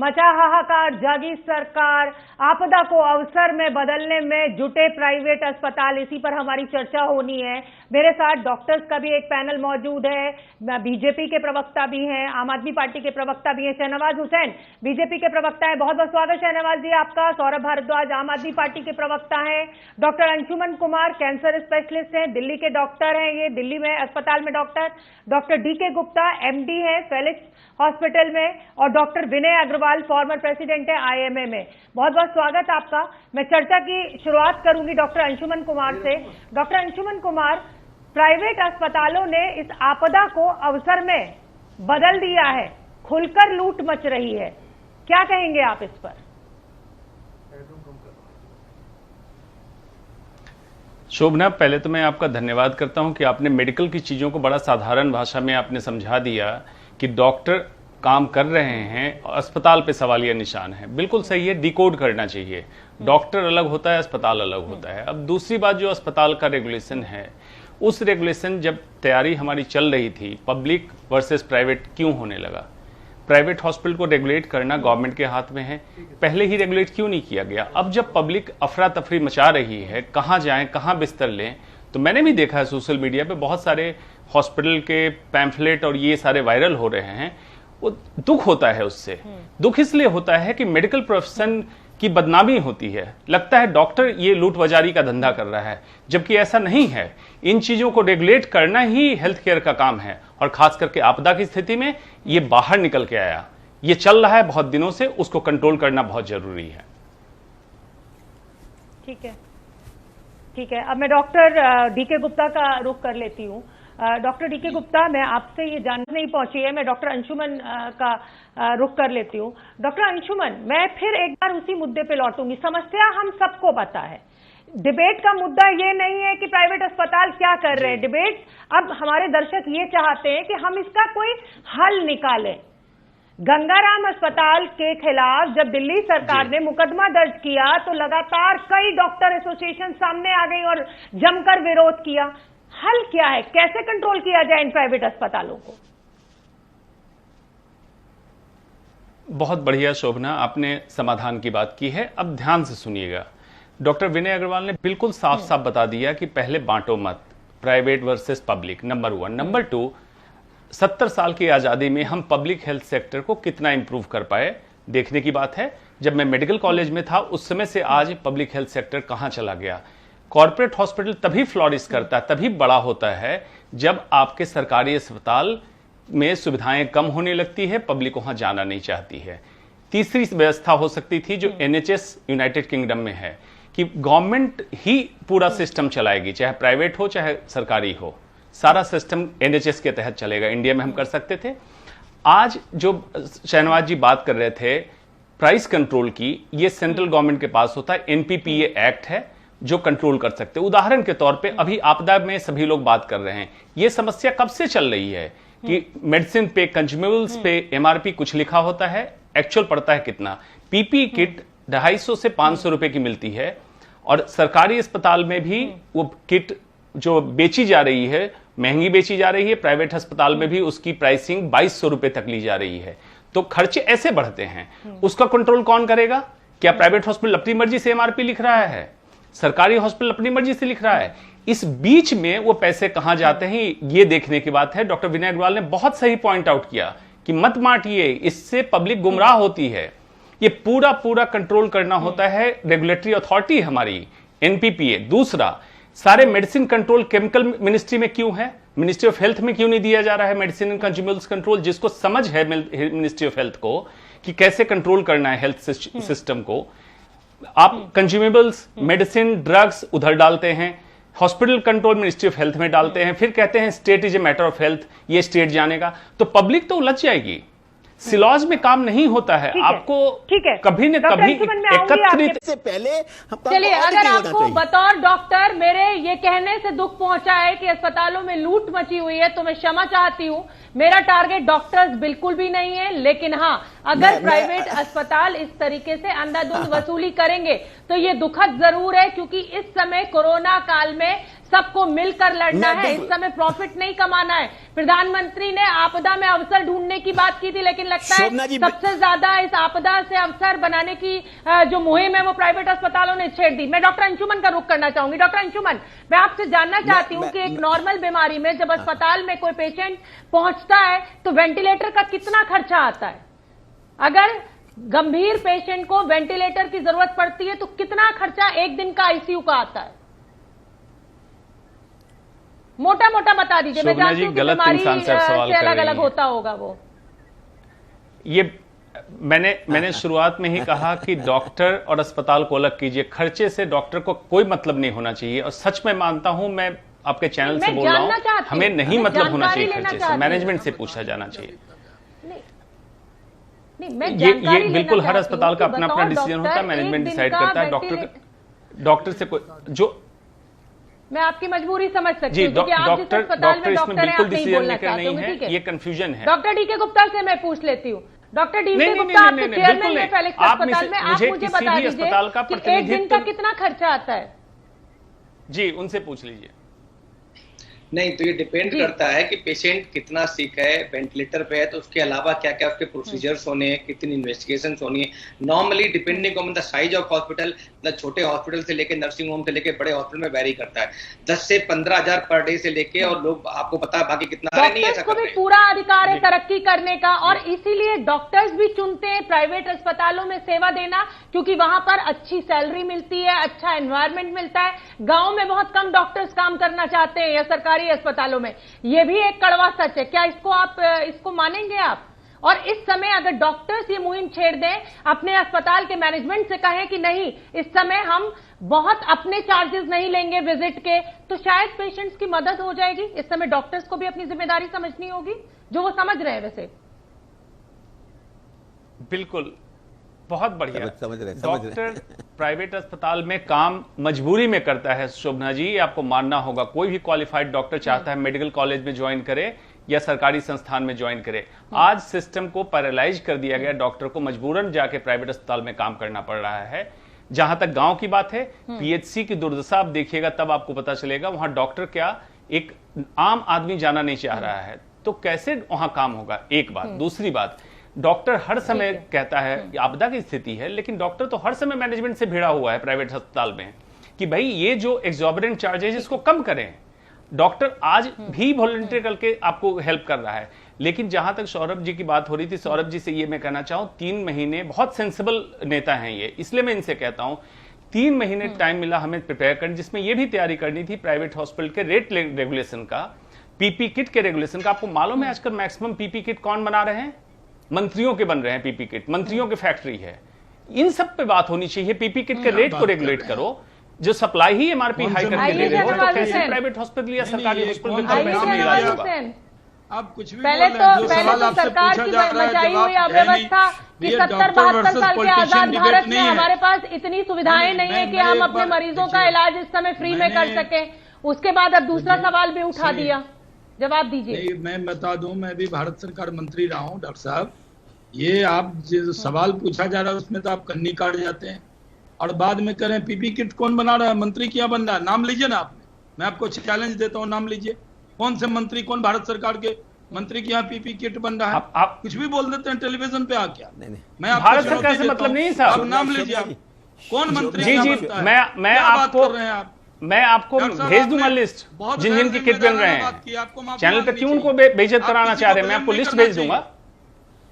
मचा हाहाकार, जागी सरकार, आपदा को अवसर में बदलने में जुटे प्राइवेट अस्पताल, इसी पर हमारी चर्चा होनी है। मेरे साथ डॉक्टर्स का भी एक पैनल मौजूद है, बीजेपी के प्रवक्ता भी हैं, आम आदमी पार्टी के प्रवक्ता भी हैं। शहनवाज हुसैन बीजेपी के प्रवक्ता है, बहुत बहुत स्वागत शहनवाज जी आपका। सौरभ भारद्वाज आम आदमी पार्टी के प्रवक्ता हैं। Doctor Anshuman Kumar cancer specialist हैं, दिल्ली के डॉक्टर हैं, ये दिल्ली में अस्पताल में डॉक्टर डीके गुप्ता एमडी है फेलिक्स हॉस्पिटल में, और डॉक्टर विनय अग्रवाल फॉर्मर प्रेसिडेंट है आईएमए में। बहुत बहुत स्वागत आपका। मैं चर्चा की शुरुआत करूंगी डॉक्टर अंशुमन कुमार से। डॉक्टर अंशुमन कुमार, प्राइवेट अस्पतालों ने इस आपदा को अवसर में बदल दिया है, खुलकर लूट मच रही है, क्या कहेंगे आप इस पर? शोभना, पहले तो मैं आपका धन्यवाद करता हूं कि आपने मेडिकल की चीजों को बड़ा साधारण भाषा में आपने समझा दिया कि डॉक्टर काम कर रहे हैं, अस्पताल पे सवालिया निशान है। बिल्कुल सही है, डिकोड करना चाहिए। डॉक्टर अलग होता है, अस्पताल अलग होता है। अब दूसरी बात, जो अस्पताल का रेगुलेशन है, उस रेगुलेशन जब तैयारी हमारी चल रही थी, पब्लिक वर्सेस प्राइवेट क्यों होने लगा? प्राइवेट हॉस्पिटल को रेगुलेट करना गवर्नमेंट के हाथ में है, पहले ही रेगुलेट क्यों नहीं किया गया? अब जब पब्लिक अफरा तफरी मचा रही है, कहाँ जाएं, कहाँ बिस्तर लें, तो मैंने भी देखा है सोशल मीडिया पे बहुत सारे हॉस्पिटल के पैम्फलेट और ये सारे वायरल हो रहे हैं। वो दुख होता है उससे। दुख इसलिए होता है कि मेडिकल प्रोफेशन की बदनामी होती है, लगता है डॉक्टर ये लूट बाजारी का धंधा कर रहा है, जबकि ऐसा नहीं है। इन चीजों को रेगुलेट करना ही हेल्थ केयर का काम है, और खास करके आपदा की स्थिति में ये बाहर निकल के आया, ये चल रहा है बहुत दिनों से, उसको कंट्रोल करना बहुत जरूरी है। ठीक है, ठीक है। अब मैं डॉक्टर डीके गुप्ता का रुख कर लेती हूँ। डॉक्टर डीके गुप्ता, मैं आपसे ये जानने नहीं पहुंची है, मैं डॉक्टर अंशुमन का रुख कर लेती हूँ। डॉक्टर अंशुमन, मैं फिर एक बार उसी मुद्दे पे लौटूंगी। समस्या हम सबको पता है, डिबेट का मुद्दा ये नहीं है कि प्राइवेट अस्पताल क्या कर रहे हैं, डिबेट अब हमारे दर्शक ये चाहते हैं कि हम इसका कोई हल निकालें। गंगाराम अस्पताल के खिलाफ जब दिल्ली सरकार ने मुकदमा दर्ज किया तो लगातार कई डॉक्टर एसोसिएशन सामने आ गई और जमकर विरोध किया। हल क्या है, कैसे कंट्रोल किया जाए इन प्राइवेट अस्पतालों को? बहुत बढ़िया शोभना, आपने समाधान की बात की है। अब ध्यान से सुनिएगा, डॉक्टर विनय अग्रवाल ने बिल्कुल साफ साफ बता दिया कि पहले बांटो मत, private versus public, number 1। Number 2, 70 साल की आजादी में हम पब्लिक हेल्थ सेक्टर को कितना इंप्रूव कर पाए, देखने की बात है। जब मैं मेडिकल कॉलेज में था उस समय से आज पब्लिक हेल्थ सेक्टर कहां चला गया। कॉर्पोरेट हॉस्पिटल तभी फ्लॉरिश करता है, तभी बड़ा होता है, जब आपके सरकारी अस्पताल में सुविधाएं कम होने लगती है, पब्लिक वहां जाना नहीं चाहती है। तीसरी व्यवस्था हो सकती थी जो एनएचएस यूनाइटेड किंगडम में है, कि गवर्नमेंट ही पूरा सिस्टम चलाएगी, चाहे प्राइवेट हो चाहे सरकारी हो, सारा सिस्टम एनएचएस के तहत चलेगा। इंडिया में हम कर सकते थे। आज जो शहनवाज जी बात कर रहे थे प्राइस कंट्रोल की, ये सेंट्रल गवर्नमेंट के पास होता है, एनपीपीए एक्ट है जो कंट्रोल कर सकते हैं। उदाहरण के तौर पे अभी आपदा में सभी लोग बात कर रहे हैं, ये समस्या कब से चल रही है कि मेडिसिन पे, कंज्यूमेबल्स पे एमआरपी कुछ लिखा होता है, एक्चुअल पड़ता है कितना। पीपी किट 250 से 500 रुपए की मिलती है, और सरकारी अस्पताल में भी वो किट जो बेची जा रही है महंगी बेची जा रही है, प्राइवेट अस्पताल में भी उसकी प्राइसिंग 2200 रुपए तक ली जा रही है। तो खर्चे ऐसे बढ़ते हैं, उसका कंट्रोल कौन करेगा? क्या प्राइवेट हॉस्पिटल अपनी मर्जी से एमआरपी लिख रहा है, सरकारी हॉस्पिटल अपनी मर्जी से लिख रहा है? इस बीच में वो पैसे कहां जाते हैं, ये देखने की बात है। डॉक्टर विनय अग्रवाल ने बहुत सही पॉइंट आउट किया कि मत बांटिए, इससे पब्लिक गुमराह होती है। ये पूरा कंट्रोल करना होता है, रेगुलेटरी अथॉरिटी हमारी एनपीपीए। दूसरा, सारे मेडिसिन कंट्रोल केमिकल मिनिस्ट्री में क्यों है, मिनिस्ट्री ऑफ हेल्थ में क्यों नहीं दिया जा रहा है? मेडिसिन एंड कंज्यूमेबल्स कंट्रोल, जिसको समझ है मिनिस्ट्री ऑफ हेल्थ को कि कैसे कंट्रोल करना है हेल्थ सिस्टम को, आप कंज्यूमेबल्स, मेडिसिन, ड्रग्स उधर डालते हैं, hospital control ministry of health में डालते हैं, फिर कहते हैं state is a matter of health, ये स्टेट जानेगा, तो पब्लिक तो उलझ जाएगी। सिलॉज में काम नहीं होता है, आपको कभी न कभी एकत्रित से पहले। चलिए, अगर आपको बतौर डॉक्टर मेरे ये कहने से दुख पहुंचा है कि अस्पतालों में लूट मची हुई है, तो मैं क्षमा चाहती हूं। मेरा टारगेट डॉक्टर्स बिल्कुल भी नहीं है, लेकिन हाँ, अगर प्राइवेट अस्पताल इस तरीके से अंधाधुंध वसूली करेंगे तो ये दुखद जरूर है, क्योंकि इस समय कोरोना काल में सबको मिलकर लड़ना है, इस समय प्रॉफिट नहीं कमाना है। प्रधानमंत्री ने आपदा में अवसर ढूंढने की बात की थी, लेकिन लगता है सबसे ज्यादा इस आपदा से अवसर बनाने की जो मुहिम है वो प्राइवेट अस्पतालों ने छेड़ दी। मैं डॉक्टर अंशुमन का रुख करना चाहूंगी। डॉक्टर अंशुमन, मैं आपसे जानना चाहती हूँ कि एक नॉर्मल बीमारी में जब अस्पताल में कोई पेशेंट पहुंचता है तो वेंटिलेटर का कितना खर्चा आता है? अगर गंभीर पेशेंट को वेंटिलेटर की जरूरत पड़ती है तो कितना खर्चा एक दिन का आईसीयू का आता है? मोटा मोटा बता दीजिए। मैं जानती हूं कि बीमारी से अलग अलग होता होगा वो। ये मैंने शुरुआत में ही कहा कि डॉक्टर और अस्पताल को अलग कीजिए। खर्चे से डॉक्टर को कोई मतलब नहीं होना चाहिए, और सच में मानता हूं, मैं आपके चैनल से बोल रहा हूं, हमें नहीं मतलब होना चाहिए खर्चे से, मैनेजमेंट से पूछा जाना चाहिए। ये बिल्कुल हर अस्पताल का अपना अपना डिसीजन होता है, मैनेजमेंट डिसाइड करता है। डॉक्टर से कोई जो मैं आपकी मजबूरी समझ सकती हूँ क्योंकि आप जिस अस्पताल में डॉक्टर हैं, आप नहीं बोलना चाहते होंगे, ठीक है? ये कंफ्यूजन है। डॉक्टर डीके गुप्ता से मैं पूछ लेती हूँ। डॉक्टर डीके गुप्ता, आपके चेयरमैन है फेलिक्स अस्पताल में, आप मुझे बता दीजिए कि एक दिन का कितना खर्चा आता है? जी, उनसे पूछ लीजिए। नहीं, तो ये डिपेंड करता है कि पेशेंट कितना सिक है, वेंटिलेटर पे है तो उसके अलावा क्या क्या उसके प्रोसीजर्स होने हैं, कितनी इन्वेस्टिगेशन होनी है। Normally depending on the size of hospital, मतलब छोटे हॉस्पिटल से लेके नर्सिंग होम से लेके बड़े हॉस्पिटल में वेरी करता है। 10 से 15,000 पर डे से लेके, और लोग आपको पता है बाकी कितना नहीं है। को भी पूरा अधिकार है तरक्की करने का, और इसीलिए डॉक्टर्स भी चुनते हैं प्राइवेट अस्पतालों में सेवा देना, क्योंकि वहां पर अच्छी सैलरी मिलती है, अच्छा एनवायरमेंट मिलता है। गांव में बहुत कम डॉक्टर्स काम करना चाहते हैं या सरकारी अस्पतालों में, यह भी एक कड़वा सच है। क्या इसको मानेंगे आप? और इस समय अगर डॉक्टर्स ये मुहिम छेड़ दें, अपने अस्पताल के मैनेजमेंट से कहें कि नहीं, इस समय हम बहुत अपने चार्जेस नहीं लेंगे विजिट के, तो शायद पेशेंट्स की मदद हो जाएगी। इस समय डॉक्टर्स को भी अपनी जिम्मेदारी समझनी होगी, जो वो समझ रहे हैं वैसे। बिल्कुल, बहुत बढ़िया। डॉक्टर प्राइवेट अस्पताल में काम मजबूरी में करता है, शोभना जी, आपको मानना होगा। कोई भी क्वालिफाइड डॉक्टर चाहता है मेडिकल कॉलेज में ज्वाइन करे या सरकारी संस्थान में ज्वाइन करे। आज सिस्टम को पैरालाइज कर दिया गया, डॉक्टर को मजबूरन जाके प्राइवेट अस्पताल में काम करना पड़ रहा है। जहां तक गांव की बात है, पीएचसी की दुर्दशा आप देखिएगा तब आपको पता चलेगा। वहां डॉक्टर क्या, एक आम आदमी जाना नहीं चाह रहा है, तो कैसे वहां काम होगा? एक बात। दूसरी बात, डॉक्टर हर समय कहता है आपदा की स्थिति है, लेकिन डॉक्टर तो हर समय मैनेजमेंट से भिड़ा हुआ है प्राइवेट अस्पताल में कि भाई ये जो एग्जॉर्बिडेंट चार्जेस इसको कम करें। डॉक्टर आज भी वॉलंटियर करके आपको हेल्प कर रहा है। लेकिन जहां तक सौरभ जी की बात हो रही थी, सौरभ जी से ये मैं कहना चाहूं, 3 महीने, बहुत सेंसिबल नेता हैं ये, इसलिए मैं इनसे कहता हूं 3 महीने टाइम मिला हमें प्रिपेयर करने, जिसमें यह भी तैयारी करनी थी प्राइवेट हॉस्पिटल के रेट रेगुलेशन का, पीपी किट के रेगुलेशन का। आपको मालूम है आजकल मैक्सिमम पीपी किट कौन बना रहे हैं? मंत्रियों के बन रहे हैं पीपी किट, मंत्रियों की फैक्ट्री है। इन सब पे बात होनी चाहिए। पीपी किट के रेट को रेगुलेट करो, जो सप्लाई ही एमआरपी हाई करके दे रहे हो, तो कैसे प्राइवेट हॉस्पिटल या सरकारी हॉस्पिटल में कम पैसे में इलाज होगा? आप कुछ भी पहले तो सरकार की मचाई हुई अव्यवस्था कि 70-72 साल के आजाद भारत में हमारे पास इतनी सुविधाएं नहीं है कि हम अपने मरीजों का इलाज इस समय फ्री में कर सकें। उसके बाद अब दूसरा सवाल भी उठा दिया, जवाब दीजिए। मैं बता दूं, मैं भी भारत सरकार मंत्री रहा हूं। डॉक्टर साहब, ये आप जो सवाल पूछा जा रहा है उसमें तो आप कन्नी काट जाते हैं, और बाद में करें पीपी किट कौन बना रहा है, मंत्री क्या बन रहा है? नाम लीजिए ना आपने, मैं आपको चैलेंज देता हूँ, नाम लीजिए। कौन से मंत्री, कौन भारत सरकार के मंत्री के यहाँ पीपी किट बन रहा है? आप कुछ भी बोल देते हैं टेलीविजन पे आके। मैं भारत सरकार से मतलब नहीं साहब, नाम लीजिए आप, कौन मंत्री? जी, मैं आपको भेज दूंगा लिस्ट, जिन जिन की किट बन रहे हैं। चैनल पे क्यों उनको बेइज्जत कराना चाह रहे हैं? मैं आपको लिस्ट भेज दूंगा।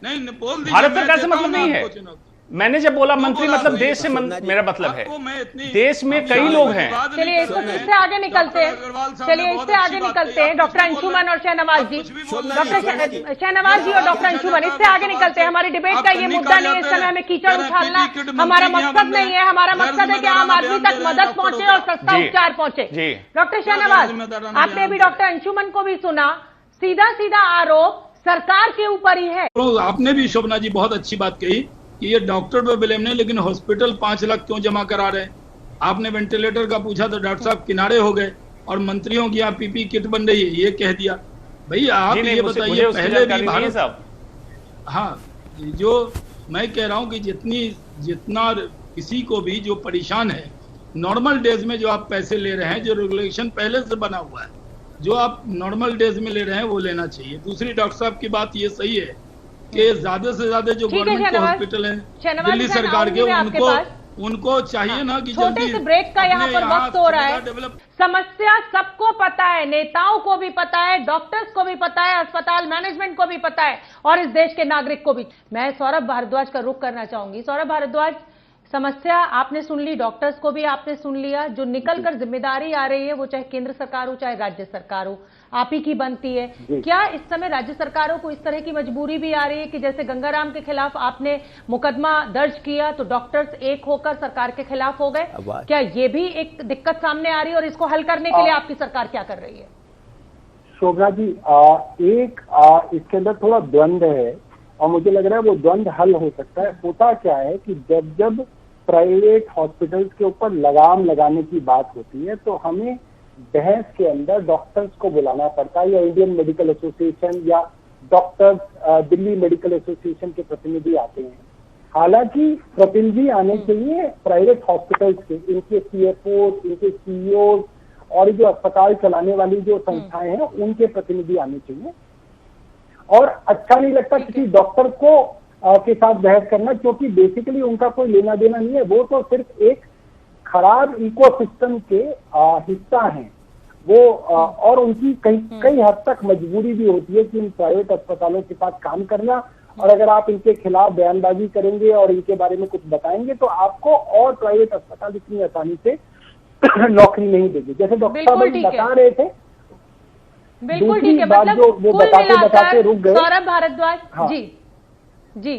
नहीं, बोल दीजिए। भारत सरकार से मतलब नहीं है। मैंने जब बोला मंत्री मतलब देश से मेरा मतलब है, देश में कई लोग हैं। चलिए इससे आगे निकलते हैं, डॉक्टर अंशुमन और शहनवाज जी, डॉक्टर शहनवाज जी और डॉक्टर अंशुमन, इससे आगे निकलते हैं। हमारी डिबेट का ये मुद्दा नहीं है, इस समय हमें कीचड़ उछालना हमारा मकसद नहीं है। हमारा मकसद है कि आम आदमी तक मदद पहुंचे और सस्ता उपचार पहुंचे। डॉक्टर शहनवाज, आपने अभी डॉक्टर अंशुमन को भी सुना, सीधा सीधा आरोप सरकार के ऊपर ही है। आपने भी शोभना जी बहुत अच्छी बात कही कि ये डॉक्टर पे ब्लेम नहीं, लेकिन हॉस्पिटल 5 लाख क्यों जमा करा रहे हैं? आपने वेंटिलेटर का पूछा तो डॉक्टर साहब किनारे हो गए, और मंत्रियों की यहाँ पीपी किट बन रही है ये कह दिया। भैया आप ये बताइए, पहले भी भारत, हाँ, जो मैं कह रहा हूँ कि जितना किसी को भी जो परेशान है, नॉर्मल डेज में जो आप पैसे ले रहे हैं, जो रेगुलेशन पहले से बना हुआ है, जो आप नॉर्मल डेज में ले रहे हैं वो लेना चाहिए। दूसरी, डॉक्टर साहब की बात ये सही है कि ज्यादा से ज्यादा जो गवर्नमेंट के हॉस्पिटल हैं दिल्ली सरकार के, उनको चाहिए ना कि छोटे से ब्रेक का यहाँ पर वक्त हो रहा है। समस्या सबको पता है, नेताओं को भी पता है, डॉक्टर्स को भी पता है, अस्पताल मैनेजमेंट को भी पता है और इस देश के नागरिक को भी। मैं सौरभ भारद्वाज का रुख करना चाहूंगी। सौरभ भारद्वाज, समस्या आपने सुन ली, डॉक्टर्स को भी आपने सुन लिया। जो निकल कर जिम्मेदारी आ रही है वो चाहे केंद्र सरकार हो चाहे राज्य सरकार हो, आप ही की बनती है। क्या इस समय राज्य सरकारों को इस तरह की मजबूरी भी आ रही है कि जैसे गंगाराम के खिलाफ आपने मुकदमा दर्ज किया तो डॉक्टर्स एक होकर सरकार के खिलाफ हो गए? क्या ये भी एक दिक्कत सामने आ रही है और इसको हल करने के लिए आपकी सरकार क्या कर रही है? शोभना जी, इसके अंदर थोड़ा द्वंद्व है और मुझे लग रहा है वो द्वंद्व हल हो सकता है। होता क्या है कि जब प्राइवेट हॉस्पिटल्स के ऊपर लगाम लगाने की बात होती है तो हमें बहस के अंदर डॉक्टर्स को बुलाना पड़ता है, या इंडियन मेडिकल एसोसिएशन या डॉक्टर्स दिल्ली मेडिकल एसोसिएशन के प्रतिनिधि आते हैं। हालांकि प्रतिनिधि आने चाहिए प्राइवेट हॉस्पिटल्स के, इनके सीएफओ, इनके सीईओ और जो अस्पताल चलाने वाली जो संस्थाएं हैं उनके प्रतिनिधि आने चाहिए। और अच्छा नहीं लगता किसी डॉक्टर को के साथ बहस करना, क्योंकि बेसिकली उनका कोई लेना देना नहीं है, वो तो सिर्फ एक खराब इकोसिस्टम के हिस्सा हैं वो। और उनकी कई हद तक मजबूरी भी होती है कि इन प्राइवेट अस्पतालों के साथ काम करना, और अगर आप इनके खिलाफ बयानबाजी करेंगे और इनके बारे में कुछ बताएंगे तो आपको और प्राइवेट अस्पताल इतनी आसानी से नौकरी नहीं देगी, जैसे डॉक्टर साहब बता रहे थे। बिल्कुल ठीक है, मतलब कुल मिलाकर सौरभ भारद्वाज, हाँ। जी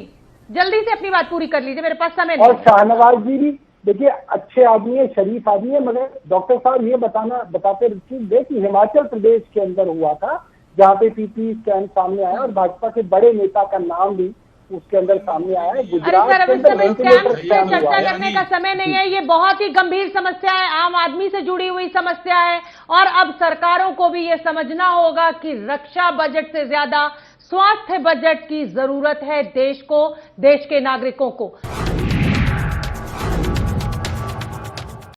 जल्दी से अपनी बात पूरी कर लीजिए, मेरे पास समय नहीं। और शाहनवाज जी भी देखिए अच्छे आदमी है, शरीफ आदमी है, मगर डॉक्टर साहब ये बताते थे कि हिमाचल प्रदेश के अंदर हुआ था जहाँ पे पीपी स्कैम सामने आया और भाजपा के बड़े नेता का नाम भी उसके अंदर सामने आया है। गुजरात के अंदर वेंटिलेटर स्कैम हुआ है। चर्चा करने का समय नहीं है, ये बहुत ही गंभीर समस्या है, आम आदमी से जुड़ी हुई समस्या है और अब सरकारों को भी ये समझना होगा कि रक्षा बजट से ज्यादा स्वास्थ्य बजट की जरूरत है देश को, देश के नागरिकों को।